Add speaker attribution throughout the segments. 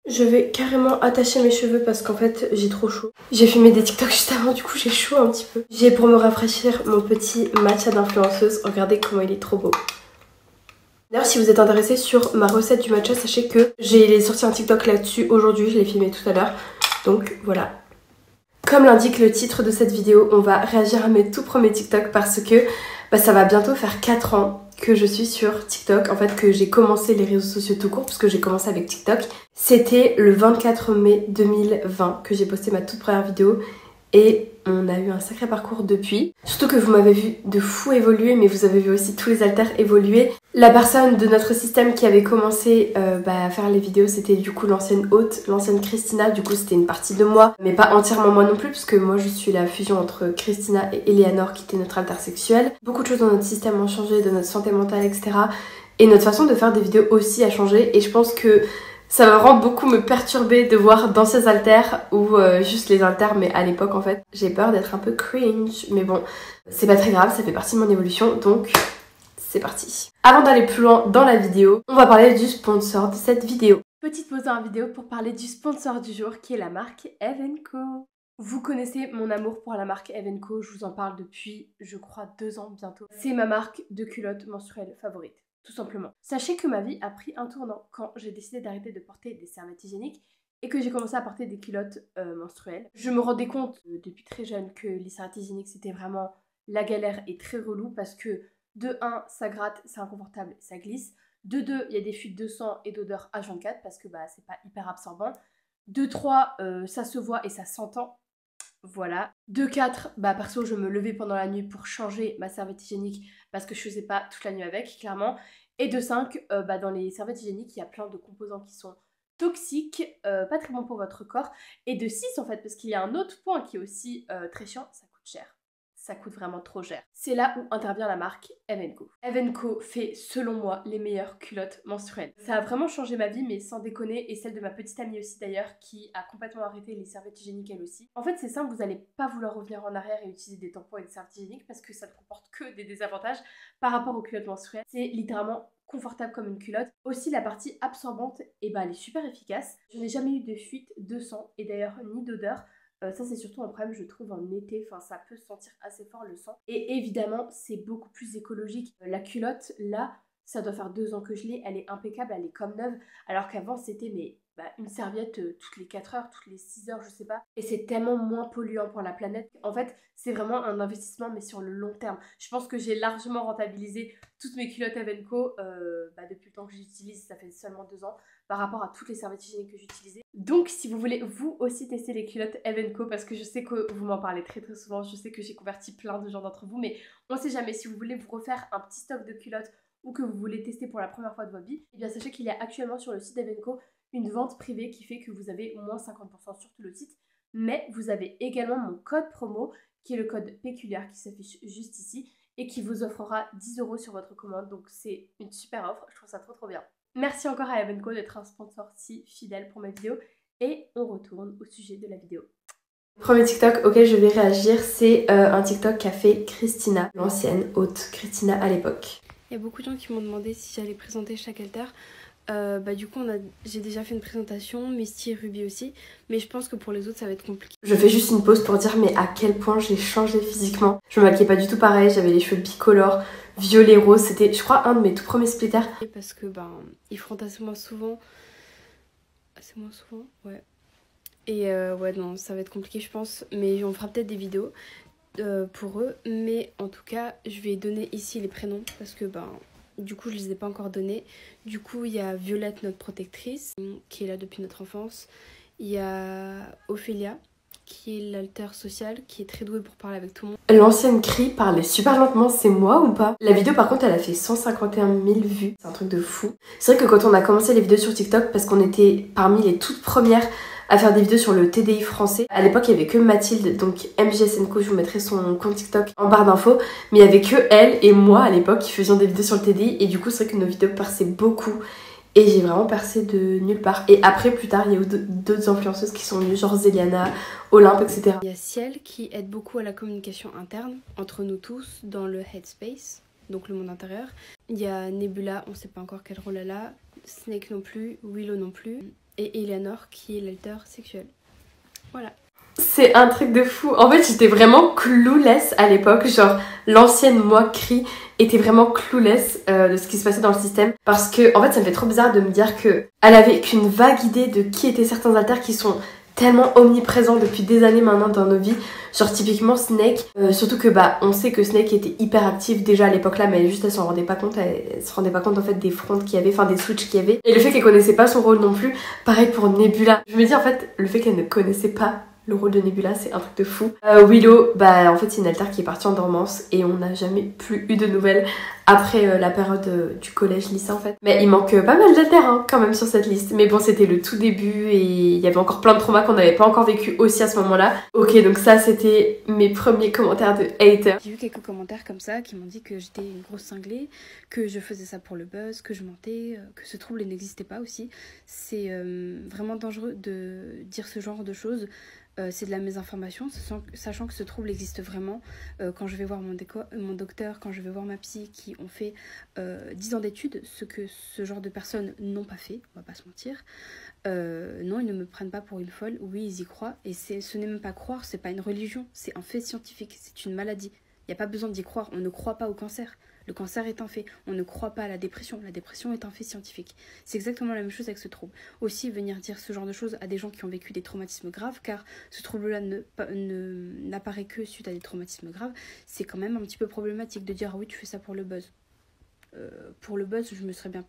Speaker 1: Je vais carrément attacher mes cheveux parce qu'en fait j'ai trop chaud. J'ai filmé des TikTok juste avant, du coup j'ai chaud un petit peu. J'ai pour me rafraîchir mon petit matcha d'influenceuse. Regardez comment il est trop beau. D'ailleurs si vous êtes intéressé sur ma recette du matcha, sachez que j'ai sorti un TikTok là-dessus aujourd'hui, je l'ai filmé tout à l'heure. Donc voilà. Comme l'indique le titre de cette vidéo, on va réagir à mes tout premiers TikTok parce que ça va bientôt faire 4 ans que je suis sur TikTok. En fait que j'ai commencé les réseaux sociaux tout court parce que j'ai commencé avec TikTok. C'était le 24 mai 2020 que j'ai posté ma toute première vidéo et on a eu un sacré parcours depuis. Surtout que vous m'avez vu de fou évoluer, mais vous avez vu aussi tous les haltères évoluer. La personne de notre système qui avait commencé à faire les vidéos, c'était du coup l'ancienne hôte, l'ancienne Christina. Du coup c'était une partie de moi, mais pas entièrement moi non plus, puisque moi je suis la fusion entre Christina et Eleanor qui était notre haltère sexuelle. Beaucoup de choses dans notre système ont changé, de notre santé mentale, etc. Et notre façon de faire des vidéos aussi a changé, et je pense que ça va vraiment beaucoup me perturber de voir dans ces haltères ou juste les haltères, mais à l'époque en fait j'ai peur d'être un peu cringe, mais bon c'est pas très grave, ça fait partie de mon évolution, donc c'est parti. Avant d'aller plus loin dans la vidéo, on va parler du sponsor de cette vidéo. Petite pause dans la vidéo pour parler du sponsor du jour qui est la marque Eve & Co. Vous connaissez mon amour pour la marque Eve & Co, je vous en parle depuis je crois 2 ans bientôt. C'est ma marque de culottes menstruelles favorite. Tout simplement. Sachez que ma vie a pris un tournant quand j'ai décidé d'arrêter de porter des serviettes hygiéniques et que j'ai commencé à porter des culottes menstruelles. Je me rendais compte depuis très jeune que les serviettes hygiéniques c'était vraiment la galère et très relou parce que de 1, ça gratte, c'est inconfortable, ça glisse. De 2, il y a des fuites de sang et d'odeur H24 parce que c'est pas hyper absorbant. De 3, ça se voit et ça s'entend. Voilà. De 4, perso je me levais pendant la nuit pour changer ma serviette hygiénique parce que je faisais pas toute la nuit avec, clairement. Et de 5, dans les serviettes hygiéniques, il y a plein de composants qui sont toxiques, pas très bons pour votre corps. Et de 6 en fait, parce qu'il y a un autre point qui est aussi très chiant, ça coûte cher. Ça coûte vraiment trop cher. C'est là où intervient la marque Eve & Co. Eve & Co fait, selon moi, les meilleures culottes menstruelles. Ça a vraiment changé ma vie, mais sans déconner, et celle de ma petite amie aussi d'ailleurs, qui a complètement arrêté les serviettes hygiéniques elle aussi. En fait, c'est simple, vous n'allez pas vouloir revenir en arrière et utiliser des tampons et des serviettes hygiéniques parce que ça ne comporte que des désavantages par rapport aux culottes menstruelles. C'est littéralement confortable comme une culotte. Aussi, la partie absorbante, elle est super efficace. Je n'ai jamais eu de fuite de sang et d'ailleurs ni d'odeur. Ça c'est surtout un problème je trouve en été, enfin ça peut sentir assez fort le sang. Et évidemment c'est beaucoup plus écologique. La culotte là, ça doit faire 2 ans que je l'ai, elle est impeccable, elle est comme neuve. Alors qu'avant c'était une serviette toutes les 4 heures, toutes les 6 heures je sais pas. Et c'est tellement moins polluant pour la planète. En fait c'est vraiment un investissement mais sur le long terme. Je pense que j'ai largement rentabilisé toutes mes culottes Eve & Co depuis le temps que j'utilise, ça fait seulement 2 ans. Par rapport à toutes les serviettes hygiéniques que j'utilisais. Donc si vous voulez vous aussi tester les culottes Eve & Co, parce que je sais que vous m'en parlez très très souvent, je sais que j'ai converti plein de gens d'entre vous, mais on sait jamais, si vous voulez vous refaire un petit stock de culottes ou que vous voulez tester pour la première fois de votre vie, et bien sachez qu'il y a actuellement sur le site Eve & Co une vente privée qui fait que vous avez au moins 50% sur tout le site, mais vous avez également mon code promo qui est le code péculaire qui s'affiche juste ici et qui vous offrera 10 € sur votre commande, donc c'est une super offre, je trouve ça trop bien. Merci encore à Eve & Co d'être un sponsor si fidèle pour mes vidéos et on retourne au sujet de la vidéo. Premier TikTok auquel je vais réagir, c'est un TikTok qu'a fait Christina, l'ancienne hôte Christina à l'époque.
Speaker 2: Il y a beaucoup de gens qui m'ont demandé si j'allais présenter chaque halter. Du coup j'ai déjà fait une présentation, Misty et Ruby aussi, mais je pense que pour les autres ça va être compliqué.
Speaker 1: Je fais juste une pause pour dire mais à quel point j'ai changé physiquement. Je me maquillais pas du tout pareil, j'avais les cheveux bicolores, violet rose, c'était je crois un de mes tout premiers splitters.
Speaker 2: Parce que ils frontent assez moins souvent, ouais. Et ouais non ça va être compliqué je pense, mais on fera peut-être des vidéos pour eux, mais en tout cas je vais donner ici les prénoms parce que du coup je les ai pas encore donnés. Du coup il y a Violette, notre protectrice, qui est là depuis notre enfance. Il y a Ophélia qui est l'alter social, qui est très douée pour parler avec tout le monde.
Speaker 1: L'ancienne Cri parlait super lentement, c'est moi ou pas? La vidéo par contre elle a fait 151 000 vues, c'est un truc de fou. C'est vrai que quand on a commencé les vidéos sur TikTok, parce qu'on était parmi les toutes premières à faire des vidéos sur le TDI français. À l'époque, il y avait que Mathilde, donc MJS & Co, je vous mettrai son compte TikTok en barre d'infos. Mais il y avait que elle et moi à l'époque qui faisions des vidéos sur le TDI. Et du coup, c'est vrai que nos vidéos perçaient beaucoup. Et j'ai vraiment percé de nulle part. Et après, plus tard, il y a eu d'autres influenceuses qui sont venues, genre Zeliana, Olympe, etc.
Speaker 2: Il y a Ciel qui aide beaucoup à la communication interne entre nous tous dans le headspace, donc le monde intérieur. Il y a Nebula, on sait pas encore quel rôle elle a. Snake non plus, Willow non plus. et Eleanor qui est l'alter sexuel. Voilà.
Speaker 1: C'est un truc de fou. En fait, j'étais vraiment clueless à l'époque. Genre, l'ancienne moi Cri était vraiment clueless de ce qui se passait dans le système. Parce que, en fait, ça me fait trop bizarre de me dire que elle avait qu'une vague idée de qui étaient certains alters qui sont tellement omniprésents depuis des années maintenant dans nos vies. Genre, typiquement Snake. Surtout que, on sait que Snake était hyper active déjà à l'époque là, mais juste elle s'en rendait pas compte. Elle se rendait pas compte en fait des fronts qu'il y avait, enfin des switches qu'il y avait. Et le fait qu'elle connaissait pas son rôle non plus. Pareil pour Nebula. Je me dis en fait, le fait qu'elle ne connaissait pas le rôle de Nebula, c'est un truc de fou. Willow, en fait c'est une alter qui est partie en dormance et on n'a jamais plus eu de nouvelles après la période du collège-lycée en fait. Mais il manque pas mal d'alters hein, quand même sur cette liste. Mais bon, c'était le tout début et il y avait encore plein de traumas qu'on n'avait pas encore vécu aussi à ce moment-là. Ok, donc ça c'était mes premiers commentaires de haters.
Speaker 2: J'ai vu quelques commentaires comme ça qui m'ont dit que j'étais une grosse cinglée, que je faisais ça pour le buzz, que je mentais, que ce trouble n'existait pas aussi. C'est vraiment dangereux de dire ce genre de choses. C'est de la mésinformation, sachant que ce trouble existe vraiment. Quand je vais voir mon docteur, quand je vais voir ma psy qui ont fait 10 ans d'études, ce que ce genre de personnes n'ont pas fait, on va pas se mentir. Non, ils ne me prennent pas pour une folle, oui, ils y croient. Et ce n'est même pas croire, c'est pas une religion, c'est un fait scientifique, c'est une maladie. Il n'y a pas besoin d'y croire, on ne croit pas au cancer. Le cancer est un fait, on ne croit pas à la dépression est un fait scientifique. C'est exactement la même chose avec ce trouble. Aussi, venir dire ce genre de choses à des gens qui ont vécu des traumatismes graves, car ce trouble-là n'apparaît que suite à des traumatismes graves, c'est quand même un petit peu problématique de dire « ah oui, tu fais ça pour le buzz ». Pour le buzz, je me serais bien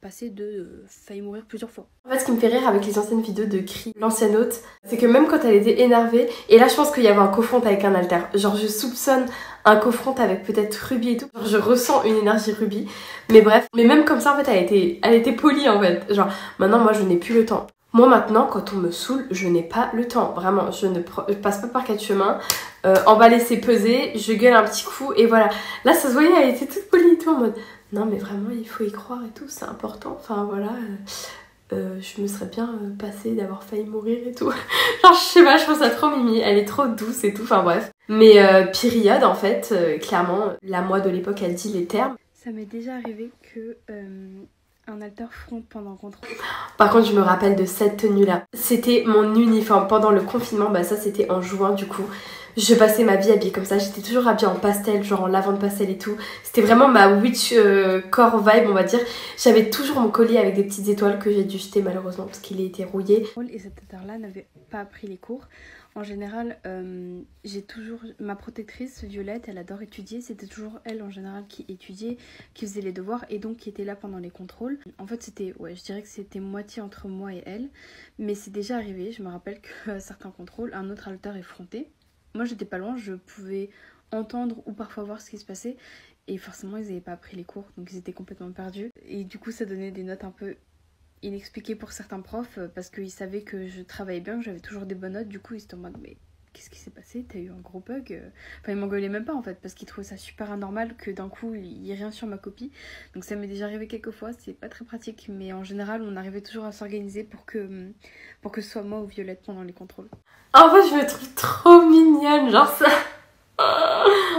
Speaker 2: passé de failli mourir plusieurs fois.
Speaker 1: En fait, ce qui me fait rire avec les anciennes vidéos de Cri, l'ancienne hôte, c'est que même quand elle était énervée, et là je pense qu'il y avait un cofront avec un alter, genre je soupçonne un cofront avec peut-être Ruby et tout, genre je ressens une énergie Ruby, mais bref, mais même comme ça en fait elle était polie en fait, genre maintenant moi je n'ai plus le temps. Moi maintenant quand on me saoule, je n'ai pas le temps, vraiment, je passe pas par quatre chemins, on va laisser peser, je gueule un petit coup et voilà. Là ça se voyait, elle était toute polie et tout en mode non mais vraiment il faut y croire et tout, c'est important, enfin voilà, je me serais bien passée d'avoir failli mourir et tout. Genre je sais pas, je trouve ça trop mimi, elle est trop douce et tout, enfin bref. Mais période en fait, clairement, la moi de l'époque elle dit les termes.
Speaker 2: Ça m'est déjà arrivé que un alter front pendant contrôle.
Speaker 1: Par contre je me rappelle de cette tenue là, c'était mon uniforme pendant le confinement, ça c'était en juin du coup. Je passais ma vie habillée comme ça, j'étais toujours habillée en pastel, genre en lavande pastel et tout. C'était vraiment ma witch core vibe on va dire. J'avais toujours mon collier avec des petites étoiles que j'ai dû jeter malheureusement parce qu'il a été rouillé.
Speaker 2: Et cette alter-là n'avait pas appris les cours. En général, j'ai toujours ma protectrice Violette, elle adore étudier. C'était toujours elle en général qui étudiait, qui faisait les devoirs et donc qui était là pendant les contrôles. En fait, c'était, ouais, je dirais que c'était moitié entre moi et elle. Mais c'est déjà arrivé, je me rappelle que certains contrôles, un autre alter effronté. Moi j'étais pas loin, je pouvais entendre ou parfois voir ce qui se passait et forcément ils n'avaient pas appris les cours donc ils étaient complètement perdus et du coup ça donnait des notes un peu inexpliquées pour certains profs parce qu'ils savaient que je travaillais bien, que j'avais toujours des bonnes notes, du coup ils étaient en mode mais qu'est-ce qui s'est passé, t'as eu un gros bug, enfin ils m'engueulaient même pas en fait parce qu'ils trouvaient ça super anormal que d'un coup il y ait rien sur ma copie, donc ça m'est déjà arrivé quelques fois, c'est pas très pratique mais en général on arrivait toujours à s'organiser pour que ce soit moi ou Violette pendant les contrôles.
Speaker 1: En fait je me trouve trop mignonne, genre ça.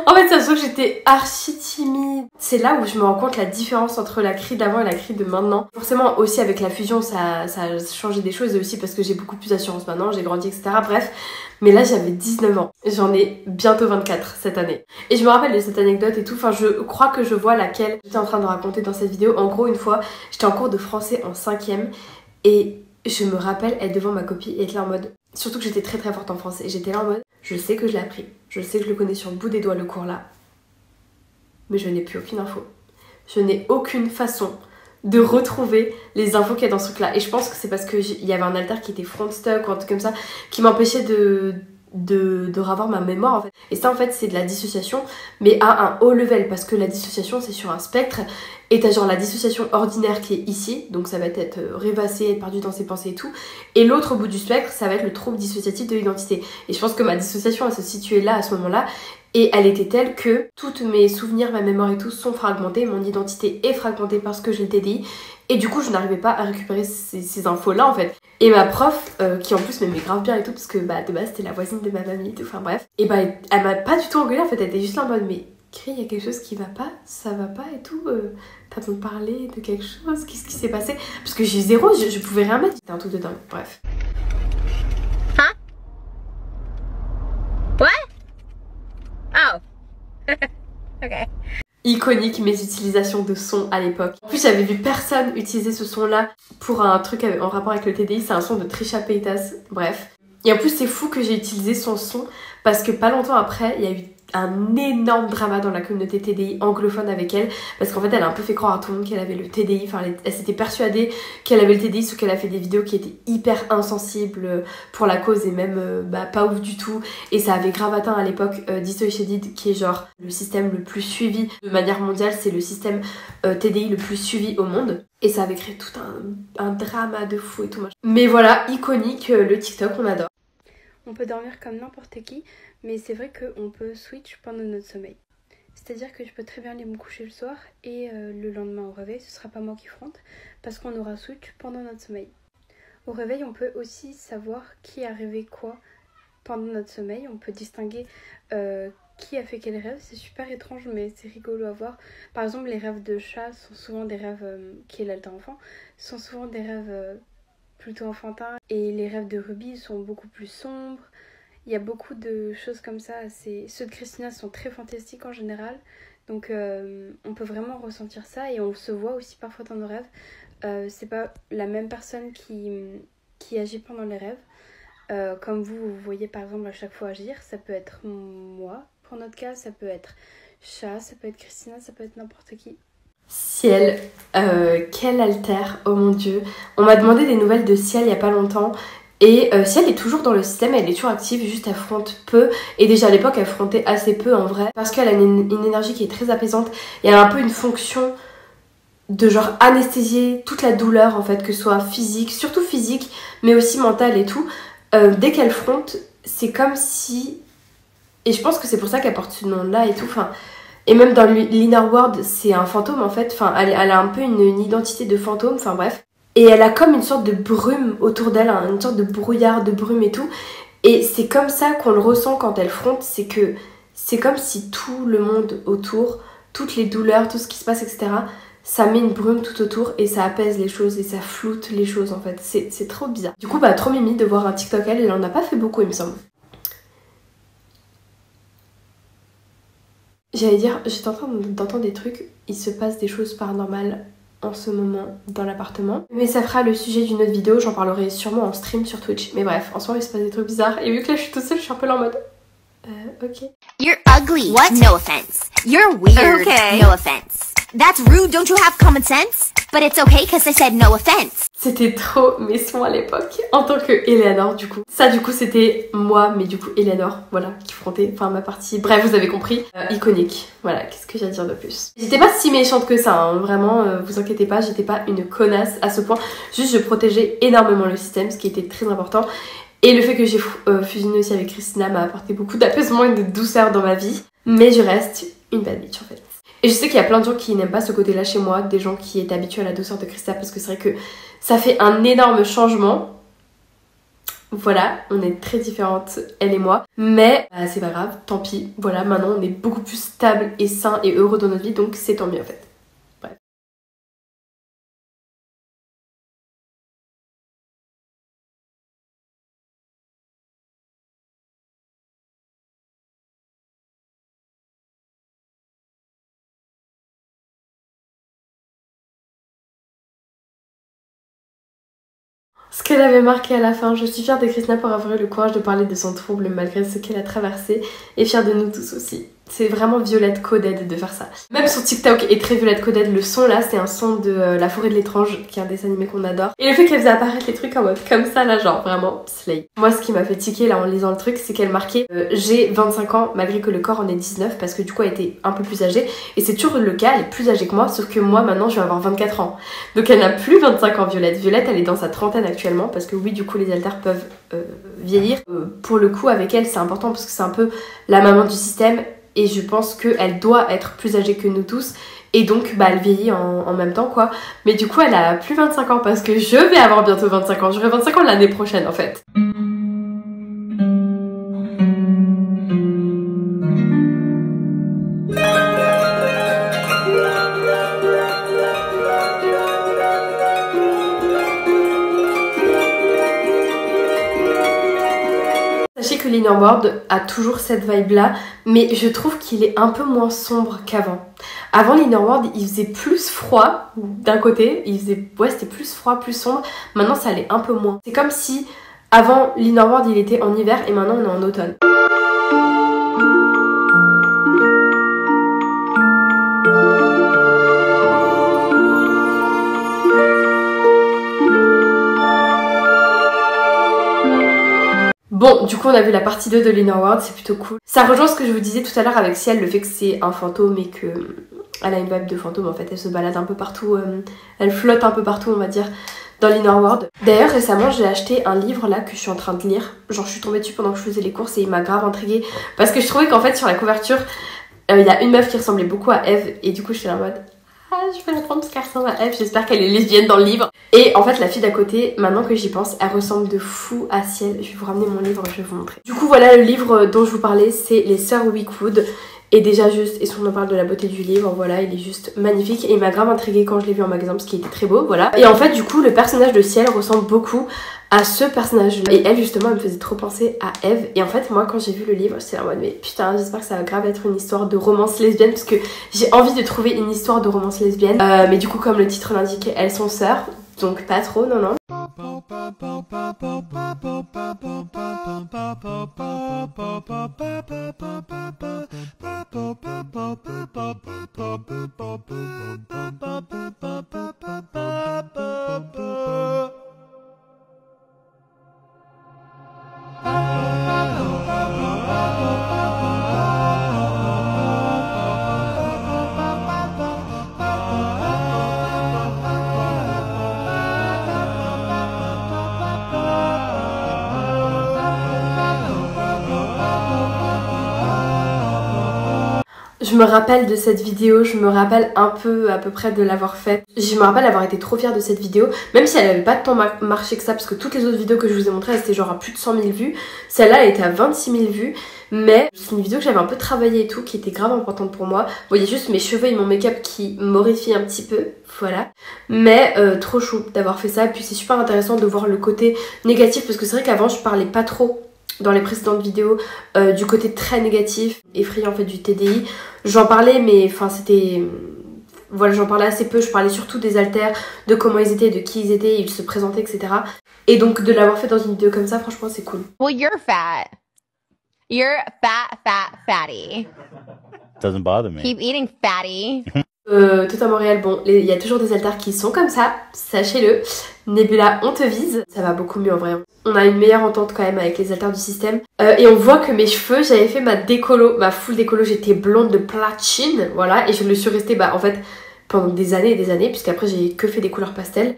Speaker 1: En fait ça se voit que j'étais archi timide. C'est là où je me rends compte la différence entre la Cri d'avant et la Cri de maintenant. Forcément aussi avec la fusion ça a changé des choses et aussi parce que j'ai beaucoup plus d'assurance maintenant, j'ai grandi etc. Bref, mais là j'avais 19 ans. J'en ai bientôt 24 cette année. Et je me rappelle de cette anecdote et tout, enfin je crois que je vois laquelle j'étais en train de raconter dans cette vidéo. En gros une fois j'étais en cours de français en 5e et je me rappelle être devant ma copie et être là en mode... Surtout que j'étais très très forte en français. J'étais là en mode, je sais que je l'ai appris. Je sais que je le connais sur le bout des doigts le cours là. Mais je n'ai plus aucune info. Je n'ai aucune façon de retrouver les infos qu'il y a dans ce truc là. Et je pense que c'est parce qu'il y avait un alter qui était front stuck ou un truc comme ça qui m'empêchait de revoir ma mémoire en fait. Et ça en fait c'est de la dissociation mais à un haut level parce que la dissociation c'est sur un spectre et t'as genre la dissociation ordinaire qui est ici donc ça va être rêvasser, être perdu dans ses pensées et tout et l'autre bout du spectre ça va être le trouble dissociatif de l'identité et je pense que ma dissociation elle se situait là à ce moment là et elle était telle que tous mes souvenirs, ma mémoire et tout sont fragmentés, mon identité est fragmentée parce que j'ai le TDI et du coup je n'arrivais pas à récupérer ces infos là en fait. Et ma prof qui en plus m'aimait grave bien et tout parce que de base c'était la voisine de ma mamie et tout, enfin bref, et elle m'a pas du tout engueulée en fait, elle était juste là en mode mais il y a quelque chose qui va pas, ça va pas et tout. T'as besoin de parler de quelque chose, qu'est-ce qui s'est passé? Parce que j'ai zéro, je pouvais rien mettre. C'était un truc de dingue, bref.
Speaker 3: Huh? What? Oh. Ok.
Speaker 1: Iconique mes utilisations de son à l'époque. En plus j'avais vu personne utiliser ce son là pour un truc en rapport avec le TDI, c'est un son de Trisha Paytas, bref. Et en plus c'est fou que j'ai utilisé son son parce que pas longtemps après il y a eu un énorme drama dans la communauté TDI anglophone avec elle parce qu'en fait elle a un peu fait croire à tout le monde qu'elle avait le TDI, enfin elle s'était persuadée qu'elle avait le TDI sauf qu'elle a fait des vidéos qui étaient hyper insensibles pour la cause et même pas ouf du tout et ça avait grave atteint à l'époque Dissociated qui est genre le système le plus suivi de manière mondiale, c'est le système TDI le plus suivi au monde et ça avait créé tout un drama de fou et tout machin. Mais voilà, iconique le TikTok, on adore.
Speaker 2: On peut dormir comme n'importe qui, mais c'est vrai qu'on peut switch pendant notre sommeil. C'est-à-dire que je peux très bien aller me coucher le soir et le lendemain au réveil, ce sera pas moi qui fronte parce qu'on aura switch pendant notre sommeil. Au réveil, on peut aussi savoir qui a rêvé quoi pendant notre sommeil. On peut distinguer qui a fait quel rêve. C'est super étrange, mais c'est rigolo à voir. Par exemple, les rêves de chat sont souvent des rêves, qui est l'alter enfant, sont souvent des rêves plutôt enfantins. Et les rêves de Ruby sont beaucoup plus sombres. Il y a beaucoup de choses comme ça. Ceux de Christina sont très fantastiques en général. Donc on peut vraiment ressentir ça et on se voit aussi parfois dans nos rêves. C'est pas la même personne qui agit pendant les rêves. Comme vous voyez par exemple à chaque fois agir, ça peut être moi pour notre cas, ça peut être chat, ça peut être Christina, ça peut être n'importe qui.
Speaker 1: Ciel, quel alter, oh mon dieu. On m'a demandé des nouvelles de Ciel il y a pas longtemps. Et Ciel est toujours dans le système, elle est toujours active, juste elle fronte peu. Et déjà à l'époque elle frontait assez peu en vrai. Parce qu'elle a une énergie qui est très apaisante. Et elle a un peu une fonction de genre anesthésier toute la douleur en fait, que ce soit physique, surtout physique, mais aussi mentale et tout. Dès qu'elle fronte, c'est comme si... Et je pense que c'est pour ça qu'elle porte ce nom-là et tout, enfin... Et même dans l'Inner World, c'est un fantôme en fait, enfin elle a un peu une identité de fantôme, enfin bref. Et elle a comme une sorte de brume autour d'elle, une sorte de brouillard, de brume et tout. Et c'est comme ça qu'on le ressent quand elle fronte, c'est que c'est comme si tout le monde autour, toutes les douleurs, tout ce qui se passe, etc., ça met une brume tout autour et ça apaise les choses et ça floute les choses en fait. C'est trop bizarre. Du coup, bah trop mimi de voir un TikTok elle en a pas fait beaucoup il me semble. J'allais dire, j'étais en train d'entendre des trucs, il se passe des choses paranormales en ce moment dans l'appartement. Mais ça fera le sujet d'une autre vidéo, j'en parlerai sûrement en stream sur Twitch. Mais bref, en ce moment il se passe des trucs bizarres. Et vu que là je suis toute seule, je suis un peu là en mode... ok.
Speaker 3: You're ugly. What? No offense. You're weird. Okay. No offense. That's rude. Don't you have common sense? But it's okay because I said no offense.
Speaker 1: C'était trop mes sons à l'époque, en tant que Eleanor du coup. Ça du coup c'était moi, mais du coup Eleanor, voilà, qui frontait, enfin ma partie, bref vous avez compris, iconique. Voilà, qu'est-ce que j'ai à dire de plus. J'étais pas si méchante que ça, hein. Vraiment, vous inquiétez pas, j'étais pas une connasse à ce point. Juste je protégeais énormément le système, ce qui était très important. Et le fait que j'ai fusionné aussi avec Christina m'a apporté beaucoup d'apaisement et de douceur dans ma vie. Mais je reste une bad bitch en fait. Et je sais qu'il y a plein de gens qui n'aiment pas ce côté-là chez moi, des gens qui étaient habitués à la douceur de Christina, parce que c'est vrai que ça fait un énorme changement. Voilà, on est très différentes, elle et moi. Mais c'est pas grave, tant pis. Voilà, maintenant on est beaucoup plus stable et sain et heureux dans notre vie, donc c'est tant mieux en fait. Bref. Ce qu'elle avait marqué à la fin, je suis fière de Christina pour avoir eu le courage de parler de son trouble malgré ce qu'elle a traversé et fière de nous tous aussi. C'est vraiment Violette Coded de faire ça. Même son TikTok est très Violette Coded. Le son là, c'est un son de La Forêt de l'étrange, qui est un dessin animé qu'on adore. Et le fait qu'elle faisait apparaître les trucs en mode comme ça là, genre vraiment slay. Moi ce qui m'a fait tiquer là en lisant le truc, c'est qu'elle marquait j'ai 25 ans malgré que le corps en ait 19 parce que du coup elle était un peu plus âgée. Et c'est toujours le cas, elle est plus âgée que moi, sauf que moi maintenant je vais avoir 24 ans. Donc elle n'a plus 25 ans Violette. Violette elle est dans sa trentaine actuellement parce que oui du coup les alters peuvent vieillir. Pour le coup avec elle c'est important parce que c'est un peu la maman du système. Et je pense qu'elle doit être plus âgée que nous tous. Et donc, bah, elle vieillit en même temps, quoi. Mais du coup, elle a plus 25 ans parce que je vais avoir bientôt 25 ans. J'aurai 25 ans l'année prochaine, en fait. l'Innerworld a toujours cette vibe là, mais je trouve qu'il est un peu moins sombre qu'avant. Avant l'Innerworld, il faisait plus froid d'un côté, c'était plus froid, plus sombre. Maintenant ça allait un peu moins. C'est comme si avant l'Innerworld il était en hiver et maintenant on est en automne. Bon, du coup on a vu la partie 2 de l'Innerworld, c'est plutôt cool. Ça rejoint ce que je vous disais tout à l'heure avec Ciel, le fait que c'est un fantôme et que elle a une vibe de fantôme en fait, elle se balade un peu partout, elle flotte un peu partout on va dire dans l'Innerworld. D'ailleurs récemment j'ai acheté un livre là que je suis en train de lire, genre je suis tombée dessus pendant que je faisais les courses et il m'a grave intriguée parce que je trouvais qu'en fait sur la couverture il y a une meuf qui ressemblait beaucoup à Eve et du coup j'étais là en mode je vais la prendre parce qu'elle ressemble à Eve, j'espère qu'elle est lesbienne dans le livre. Et en fait la fille d'à côté, maintenant que j'y pense, elle ressemble de fou à Ciel. Je vais vous ramener mon livre, je vais vous montrer. Du coup voilà le livre dont je vous parlais, c'est Les Sœurs Wickwood. Et déjà juste, et si on en parle de la beauté du livre, voilà, il est juste magnifique. Et il m'a grave intriguée quand je l'ai vu en magasin parce qu'il était très beau, voilà. Et en fait du coup le personnage de Ciel ressemble beaucoup à ce personnage-là. Et elle justement elle me faisait trop penser à Eve. Et en fait moi quand j'ai vu le livre j'étais en mode mais putain j'espère que ça va grave être une histoire de romance lesbienne parce que j'ai envie de trouver une histoire de romance lesbienne. Mais du coup comme le titre l'indiquait, elles sont sœurs, donc pas trop, non non. Je me rappelle de cette vidéo, je me rappelle un peu à peu près de l'avoir faite. Je me rappelle avoir été trop fière de cette vidéo, même si elle avait pas tant marché que ça, parce que toutes les autres vidéos que je vous ai montrées, elles étaient genre à plus de 100 000 vues. Celle-là, elle était à 26 000 vues, mais c'est une vidéo que j'avais un peu travaillée et tout, qui était grave importante pour moi. Vous voyez juste mes cheveux et mon make-up qui m'horrifient un petit peu, voilà. Mais trop chou d'avoir fait ça, et puis c'est super intéressant de voir le côté négatif, parce que c'est vrai qu'avant je parlais pas trop dans les précédentes vidéos du côté très négatif, effrayant en fait du TDI. J'en parlais mais enfin c'était... Voilà, j'en parlais assez peu, je parlais surtout des haltères, de comment ils étaient, de qui ils étaient, ils se présentaient, etc. Et donc de l'avoir fait dans une vidéo comme ça, franchement c'est cool.
Speaker 3: Well, you're fat. You're fatty.
Speaker 4: Doesn't bother me.
Speaker 3: Keep eating fatty.
Speaker 1: Totalement réel, bon, il y a toujours des haltères qui sont comme ça, sachez-le. Nebula, on te vise. Ça va beaucoup mieux en vrai. On a une meilleure entente quand même avec les haltères du système. Et on voit que mes cheveux, j'avais fait ma décolo, ma full décolo, j'étais blonde de platine, voilà. Et je le suis restée, en fait, pendant des années, puisqu'après j'ai que fait des couleurs pastel.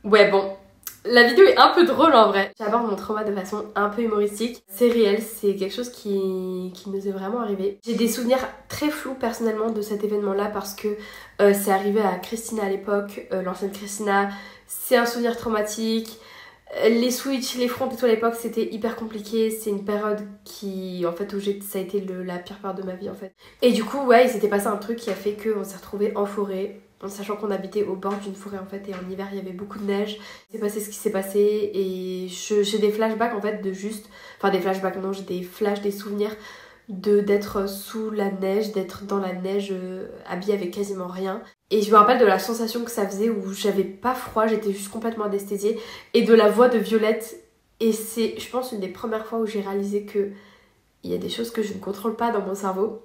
Speaker 1: Ouais bon, la vidéo est un peu drôle en vrai. J'aborde mon trauma de façon un peu humoristique. C'est réel, c'est quelque chose qui nous est vraiment arrivé. J'ai des souvenirs très flous personnellement de cet événement là parce que c'est arrivé à Christina à l'époque, l'ancienne Christina. C'est un souvenir traumatique. Les switches, les fronts et tout à l'époque c'était hyper compliqué. C'est une période qui en fait où ça a été la pire période de ma vie en fait. Et du coup ouais il s'était passé un truc qui a fait qu'on s'est retrouvés en forêt. En sachant qu'on habitait au bord d'une forêt en fait et en hiver il y avait beaucoup de neige. C'est passé ce qui s'est passé et j'ai des flashbacks en fait de juste... Enfin des flashbacks non, j'ai des flashs, des souvenirs d'être sous la neige, d'être dans la neige habillée avec quasiment rien. Et je me rappelle de la sensation que ça faisait où j'avais pas froid, j'étais juste complètement anesthésiée. Et de la voix de Violette. Et c'est je pense une des premières fois où j'ai réalisé que il y a des choses que je ne contrôle pas dans mon cerveau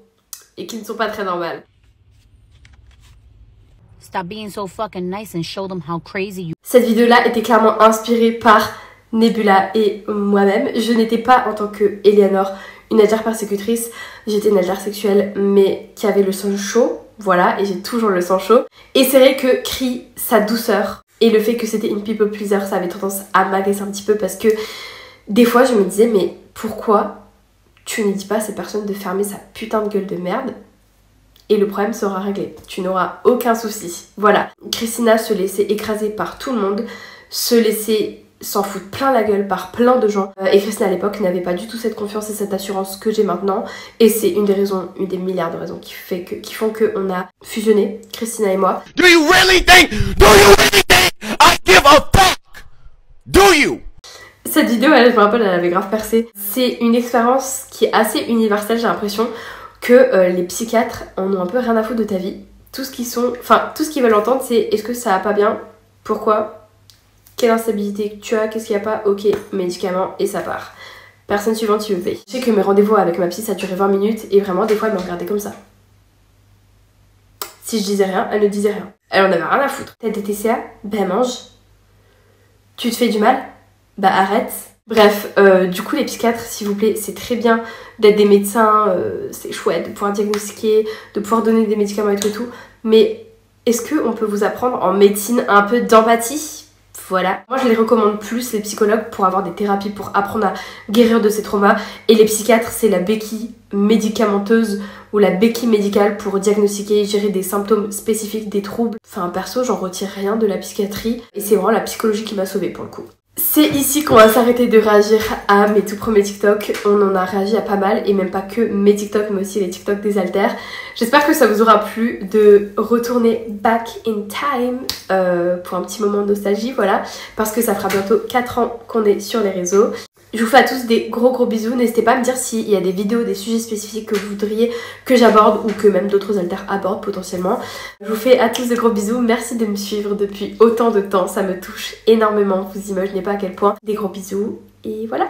Speaker 1: et qui ne sont pas très normales.
Speaker 3: Stop being so fucking nice and show them how crazy you...
Speaker 1: Cette vidéo-là était clairement inspirée par Nebula et moi-même. Je n'étais pas en tant que Eleanor une nageur persécutrice, j'étais une nageur sexuelle mais qui avait le sang chaud, voilà, et j'ai toujours le sang chaud. Et c'est vrai que Cree, sa douceur et le fait que c'était une people pleaser, ça avait tendance à m'agacer un petit peu parce que des fois je me disais mais pourquoi tu ne dis pas à ces personnes de fermer sa putain de gueule de merde? Et le problème sera réglé. Tu n'auras aucun souci. Voilà. Christina se laissait écraser par tout le monde, se laissait s'en foutent plein la gueule par plein de gens. Et Christina à l'époque n'avait pas du tout cette confiance et cette assurance que j'ai maintenant. Et c'est une des raisons, une des milliards de raisons qui font qu'on a fusionné, Christina et moi.
Speaker 5: Do you really think I give a fuck? Do you?
Speaker 1: Cette vidéo, elle, je me rappelle, elle avait grave percé. C'est une expérience qui est assez universelle, j'ai l'impression que les psychiatres en ont un peu rien à foutre de ta vie. Tout ce qu'ils veulent entendre, c'est est-ce que ça va pas bien? Pourquoi? Quelle instabilité tu as? Qu'est-ce qu'il n'y a pas? Ok, médicaments, et ça part. Personne suivante, tu veux payer. Je sais que mes rendez-vous avec ma psy, ça durait 20 minutes, et vraiment, des fois, elle me regardait comme ça. Si je disais rien, elle ne disait rien. Elle en avait rien à foutre. T'as des TCA? Ben mange. Tu te fais du mal? Bah arrête. Bref, du coup les psychiatres, s'il vous plaît, c'est très bien d'être des médecins, c'est chouette de pouvoir diagnostiquer, de pouvoir donner des médicaments et tout, mais est-ce qu'on peut vous apprendre en médecine un peu d'empathie? Voilà. Moi je les recommande plus, les psychologues, pour avoir des thérapies, pour apprendre à guérir de ces traumas, et les psychiatres, c'est la béquille médicamenteuse ou la béquille médicale pour diagnostiquer et gérer des symptômes spécifiques, des troubles. Enfin perso, j'en retire rien de la psychiatrie, et c'est vraiment la psychologie qui m'a sauvée pour le coup. C'est ici qu'on va s'arrêter de réagir à mes tout premiers TikTok. On en a réagi à pas mal, et même pas que mes TikTok mais aussi les TikTok des haltères. J'espère que ça vous aura plu de retourner back in time pour un petit moment de nostalgie, voilà, parce que ça fera bientôt 4 ans qu'on est sur les réseaux. Je vous fais à tous des gros bisous. N'hésitez pas à me dire s'il y a des vidéos, des sujets spécifiques que vous voudriez que j'aborde ou que même d'autres haltères abordent potentiellement. Je vous fais à tous de gros bisous. Merci de me suivre depuis autant de temps. Ça me touche énormément. Vous imaginez pas à quel point. Des gros bisous et voilà.